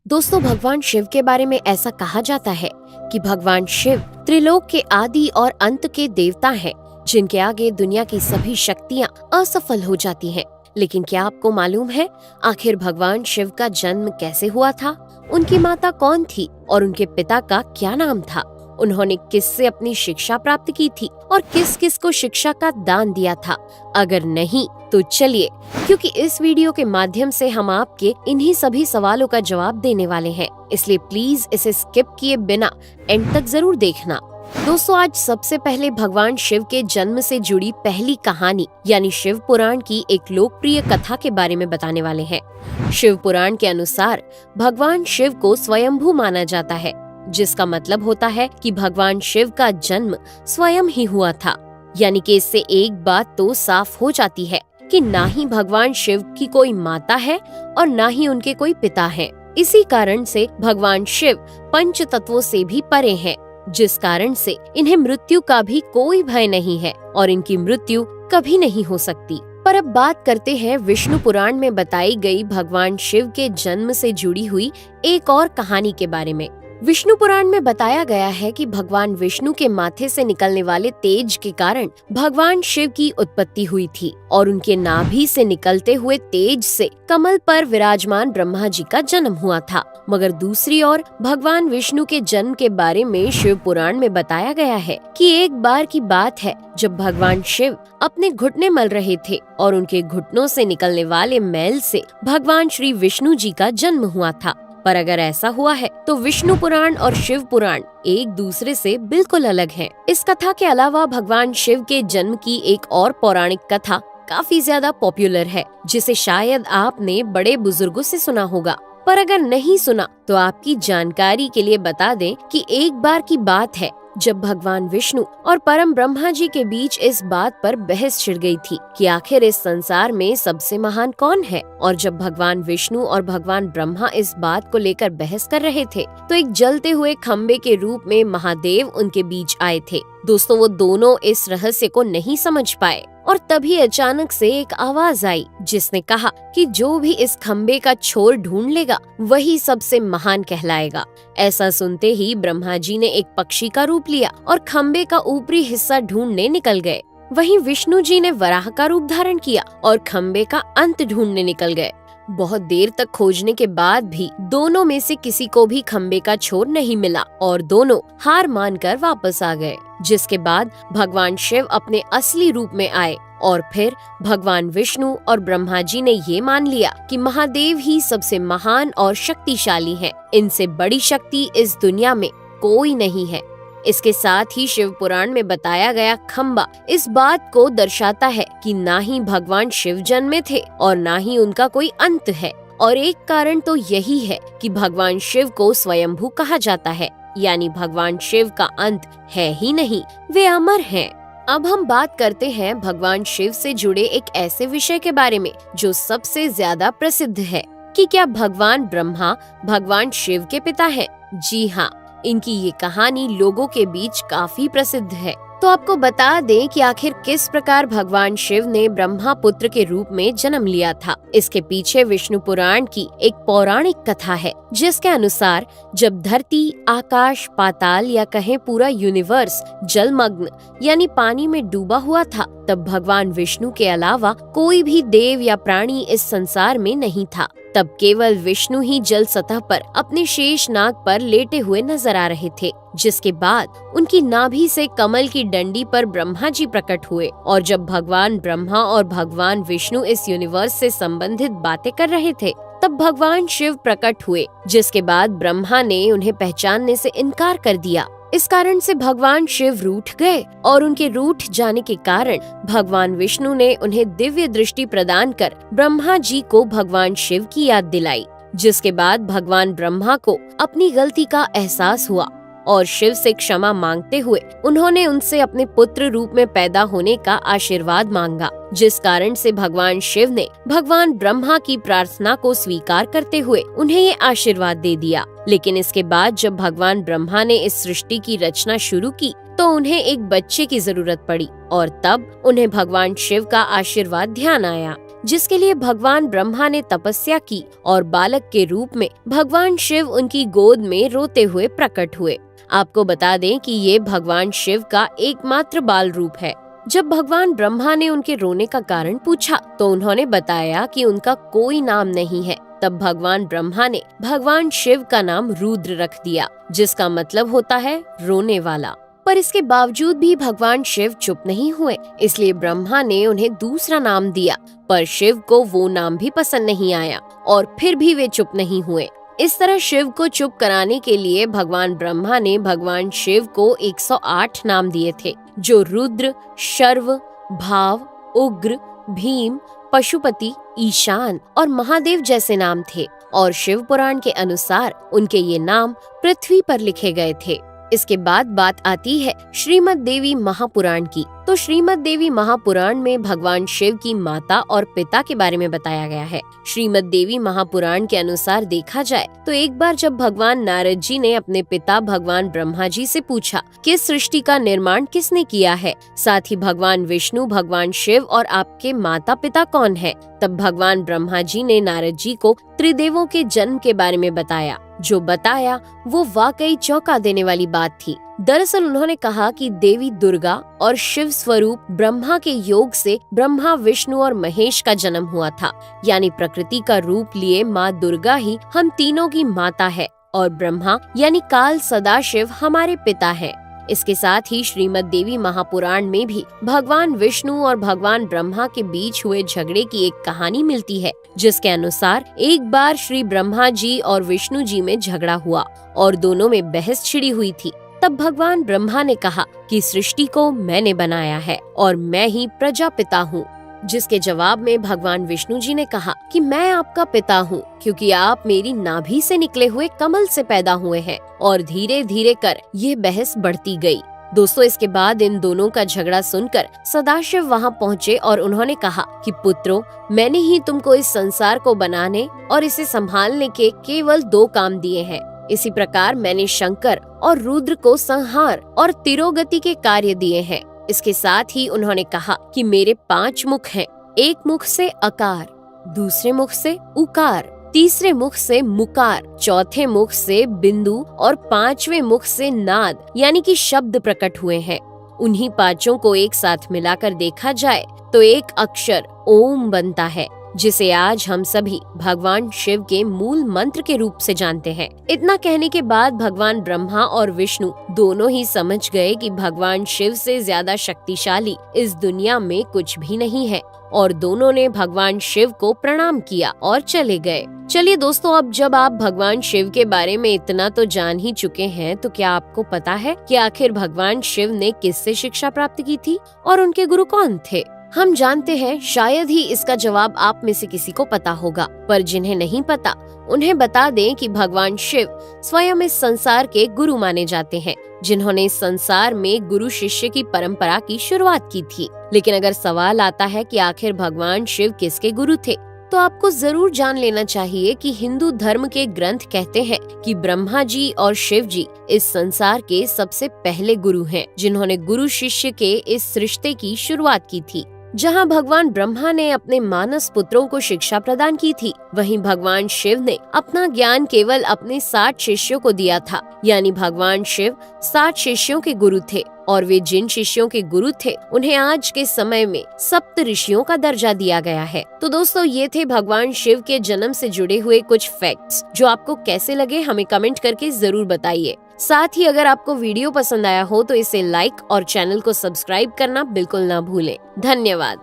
दोस्तों, भगवान शिव के बारे में ऐसा कहा जाता है कि भगवान शिव त्रिलोक के आदि और अंत के देवता हैं, जिनके आगे दुनिया की सभी शक्तियाँ असफल हो जाती हैं। लेकिन क्या आपको मालूम है आखिर भगवान शिव का जन्म कैसे हुआ था? उनकी माता कौन थी और उनके पिता का क्या नाम था? उन्होंने किससे अपनी शिक्षा प्राप्त की थी और किस किस को शिक्षा का दान दिया था? अगर नहीं तो चलिए, क्योंकि इस वीडियो के माध्यम से हम आपके इन्हीं सभी सवालों का जवाब देने वाले हैं, इसलिए प्लीज इसे स्किप किए बिना एंड तक जरूर देखना। दोस्तों, आज सबसे पहले भगवान शिव के जन्म से जुड़ी पहली कहानी यानी शिव पुराण की एक लोकप्रिय कथा के बारे में बताने वाले हैं। शिव पुराण के अनुसार भगवान शिव को स्वयंभू माना जाता है, जिसका मतलब होता है कि भगवान शिव का जन्म स्वयं ही हुआ था। यानी कि इससे एक बात तो साफ हो जाती है कि ना ही भगवान शिव की कोई माता है और ना ही उनके कोई पिता हैं। इसी कारण से भगवान शिव पंच तत्वों से भी परे हैं, जिस कारण से इन्हें मृत्यु का भी कोई भय नहीं है और इनकी मृत्यु कभी नहीं हो सकती। पर अब बात करते हैं विष्णु पुराण में बताई गई भगवान शिव के जन्म से जुड़ी हुई एक और कहानी के बारे में। विष्णु पुराण में बताया गया है कि भगवान विष्णु के माथे से निकलने वाले तेज के कारण भगवान शिव की उत्पत्ति हुई थी और उनके नाभि से निकलते हुए तेज से कमल पर विराजमान ब्रह्मा जी का जन्म हुआ था। मगर दूसरी ओर भगवान विष्णु के जन्म के बारे में शिव पुराण में बताया गया है कि एक बार की बात है जब भगवान शिव अपने घुटने मल रहे थे और उनके घुटनों से निकलने वाले मैल से भगवान श्री विष्णु जी का जन्म हुआ था। पर अगर ऐसा हुआ है तो विष्णु पुराण और शिव पुराण एक दूसरे से बिल्कुल अलग हैं। इस कथा के अलावा भगवान शिव के जन्म की एक और पौराणिक कथा काफी ज्यादा पॉपुलर है, जिसे शायद आपने बड़े बुजुर्गों से सुना होगा। पर अगर नहीं सुना तो आपकी जानकारी के लिए बता दें कि एक बार की बात है जब भगवान विष्णु और परम ब्रह्मा जी के बीच इस बात पर बहस छिड़ गई थी कि आखिर इस संसार में सबसे महान कौन है। और जब भगवान विष्णु और भगवान ब्रह्मा इस बात को लेकर बहस कर रहे थे तो एक जलते हुए खम्बे के रूप में महादेव उनके बीच आए थे। दोस्तों, वो दोनों इस रहस्य को नहीं समझ पाए और तभी अचानक से एक आवाज आई जिसने कहा कि जो भी इस खम्बे का छोर ढूंढ लेगा वही सबसे महान कहलाएगा। ऐसा सुनते ही ब्रह्मा जी ने एक पक्षी का रूप लिया और खम्बे का ऊपरी हिस्सा ढूंढने निकल गए। वहीं विष्णु जी ने वराह का रूप धारण किया और खम्बे का अंत ढूंढने निकल गए। बहुत देर तक खोजने के बाद भी दोनों में से किसी को भी खम्बे का छोर नहीं मिला और दोनों हार मानकर वापस आ गए। जिसके बाद भगवान शिव अपने असली रूप में आए और फिर भगवान विष्णु और ब्रह्मा जी ने ये मान लिया कि महादेव ही सबसे महान और शक्तिशाली हैं। इनसे बड़ी शक्ति इस दुनिया में कोई नहीं है। इसके साथ ही शिव पुराण में बताया गया खम्बा इस बात को दर्शाता है कि ना ही भगवान शिव जन्मे थे और ना ही उनका कोई अंत है। और एक कारण तो यही है कि भगवान शिव को स्वयंभू कहा जाता है, यानी भगवान शिव का अंत है ही नहीं, वे अमर हैं। अब हम बात करते हैं भगवान शिव से जुड़े एक ऐसे विषय के बारे में जो सबसे ज्यादा प्रसिद्ध है कि क्या भगवान ब्रह्मा भगवान शिव के पिता हैं? जी हाँ, इनकी ये कहानी लोगों के बीच काफी प्रसिद्ध है। तो आपको बता दें कि आखिर किस प्रकार भगवान शिव ने ब्रह्मा पुत्र के रूप में जन्म लिया था। इसके पीछे विष्णु पुराण की एक पौराणिक कथा है, जिसके अनुसार जब धरती, आकाश, पाताल या कहें पूरा यूनिवर्स जलमग्न यानी पानी में डूबा हुआ था, तब भगवान विष्णु के अलावा कोई भी देव या प्राणी इस संसार में नहीं था। तब केवल विष्णु ही जल सतह पर अपने शेष नाग पर लेटे हुए नजर आ रहे थे। जिसके बाद उनकी नाभि से कमल की डंडी पर ब्रह्मा जी प्रकट हुए और जब भगवान ब्रह्मा और भगवान विष्णु इस यूनिवर्स से संबंधित बातें कर रहे थे तब भगवान शिव प्रकट हुए, जिसके बाद ब्रह्मा ने उन्हें पहचानने से इनकार कर दिया। इस कारण से भगवान शिव रूठ गए और उनके रूठ जाने के कारण भगवान विष्णु ने उन्हें दिव्य दृष्टि प्रदान कर ब्रह्मा जी को भगवान शिव की याद दिलाई। जिसके बाद भगवान ब्रह्मा को अपनी गलती का एहसास हुआ और शिव से क्षमा मांगते हुए उन्होंने उनसे अपने पुत्र रूप में पैदा होने का आशीर्वाद मांगा। जिस कारण से भगवान शिव ने भगवान ब्रह्मा की प्रार्थना को स्वीकार करते हुए उन्हें ये आशीर्वाद दे दिया। लेकिन इसके बाद जब भगवान ब्रह्मा ने इस सृष्टि की रचना शुरू की तो उन्हें एक बच्चे की जरूरत पड़ी और तब उन्हें भगवान शिव का आशीर्वाद ध्यान आया। जिसके लिए भगवान ब्रह्मा ने तपस्या की और बालक के रूप में भगवान शिव उनकी गोद में रोते हुए प्रकट हुए। आपको बता दें कि ये भगवान शिव का एकमात्र बाल रूप है। जब भगवान ब्रह्मा ने उनके रोने का कारण पूछा तो उन्होंने बताया कि उनका कोई नाम नहीं है। तब भगवान ब्रह्मा ने भगवान शिव का नाम रुद्र रख दिया, जिसका मतलब होता है रोने वाला। पर इसके बावजूद भी भगवान शिव चुप नहीं हुए, इसलिए ब्रह्मा ने उन्हें दूसरा नाम दिया। पर शिव को वो नाम भी पसंद नहीं आया और फिर भी वे चुप नहीं हुए। इस तरह शिव को चुप कराने के लिए भगवान ब्रह्मा ने भगवान शिव को 108 नाम दिए थे, जो रुद्र, शर्व, भाव, उग्र, भीम, पशुपति, ईशान और महादेव जैसे नाम थे। और शिव पुराण के अनुसार उनके ये नाम पृथ्वी पर लिखे गए थे। इसके बाद बात आती है श्रीमद् देवी महापुराण की। तो श्रीमद् देवी महापुराण में भगवान शिव की माता और पिता के बारे में बताया गया है। श्रीमद् देवी महापुराण के अनुसार देखा जाए तो एक बार जब भगवान नारद जी ने अपने पिता भगवान ब्रह्मा जी से पूछा कि सृष्टि का निर्माण किसने किया है, साथ ही भगवान विष्णु, भगवान शिव और आपके माता पिता कौन है, तब भगवान ब्रह्मा जी ने नारद जी को त्रिदेवों के जन्म के बारे में बताया। जो बताया वो वाकई चौंका देने वाली बात थी। दरअसल उन्होंने कहा कि देवी दुर्गा और शिव स्वरूप ब्रह्मा के योग से ब्रह्मा, विष्णु और महेश का जन्म हुआ था। यानी प्रकृति का रूप लिए माँ दुर्गा ही हम तीनों की माता है और ब्रह्मा यानी काल सदाशिव हमारे पिता है। इसके साथ ही श्रीमद् देवी महापुराण में भी भगवान विष्णु और भगवान ब्रह्मा के बीच हुए झगड़े की एक कहानी मिलती है, जिसके अनुसार एक बार श्री ब्रह्मा जी और विष्णु जी में झगड़ा हुआ और दोनों में बहस छिड़ी हुई थी। तब भगवान ब्रह्मा ने कहा कि सृष्टि को मैंने बनाया है और मैं ही प्रजापिता हूँ, जिसके जवाब में भगवान विष्णु जी ने कहा कि मैं आपका पिता हूँ, क्योंकि आप मेरी नाभि से निकले हुए कमल से पैदा हुए हैं। और धीरे धीरे कर ये बहस बढ़ती गई। दोस्तों, इसके बाद इन दोनों का झगड़ा सुनकर सदाशिव वहाँ पहुँचे और उन्होंने कहा कि पुत्रों, मैंने ही तुमको इस संसार को बनाने और इसे संभालने के केवल 2 काम दिए हैं। इसी प्रकार मैंने शंकर और रुद्र को संहार और तिरोगति के कार्य दिए हैं। इसके साथ ही उन्होंने कहा कि मेरे 5 मुख हैं। एक मुख से अकार, दूसरे मुख से उकार, तीसरे मुख से मुकार, चौथे मुख से बिंदु और 5वें मुख से नाद यानी कि शब्द प्रकट हुए हैं। उन्हीं 5 को एक साथ मिलाकर देखा जाए तो एक अक्षर ओम बनता है, जिसे आज हम सभी भगवान शिव के मूल मंत्र के रूप से जानते हैं। इतना कहने के बाद भगवान ब्रह्मा और विष्णु दोनों ही समझ गए कि भगवान शिव से ज्यादा शक्तिशाली इस दुनिया में कुछ भी नहीं है और दोनों ने भगवान शिव को प्रणाम किया और चले गए। चलिए दोस्तों, अब जब आप भगवान शिव के बारे में इतना तो जान ही चुके हैं, तो क्या आपको पता है कि आखिर भगवान शिव ने किससे शिक्षा प्राप्त की थी और उनके गुरु कौन थे? हम जानते हैं, शायद ही इसका जवाब आप में से किसी को पता होगा, पर जिन्हें नहीं पता उन्हें बता दें कि भगवान शिव स्वयं इस संसार के गुरु माने जाते हैं, जिन्होंने इस संसार में गुरु शिष्य की परंपरा की शुरुआत की थी। लेकिन अगर सवाल आता है कि आखिर भगवान शिव किसके गुरु थे, तो आपको जरूर जान लेना चाहिए कि हिंदू धर्म के ग्रंथ कहते हैं कि ब्रह्मा जी और शिव जी इस संसार के सबसे पहले गुरु हैं, जिन्होंने गुरु शिष्य के इस रिश्ते की शुरुआत की थी। जहां भगवान ब्रह्मा ने अपने मानस पुत्रों को शिक्षा प्रदान की थी, वहीं भगवान शिव ने अपना ज्ञान केवल अपने 60 शिष्यों को दिया था। यानी भगवान शिव 60 शिष्यों के गुरु थे और वे जिन शिष्यों के गुरु थे उन्हें आज के समय में सप्त ऋषियों का दर्जा दिया गया है। तो दोस्तों, ये थे भगवान शिव के जन्म से जुड़े हुए कुछ फैक्ट्स, जो आपको कैसे लगे हमें कमेंट करके जरूर बताइए। साथ ही अगर आपको वीडियो पसंद आया हो तो इसे लाइक और चैनल को सब्सक्राइब करना बिल्कुल ना भूलें। धन्यवाद।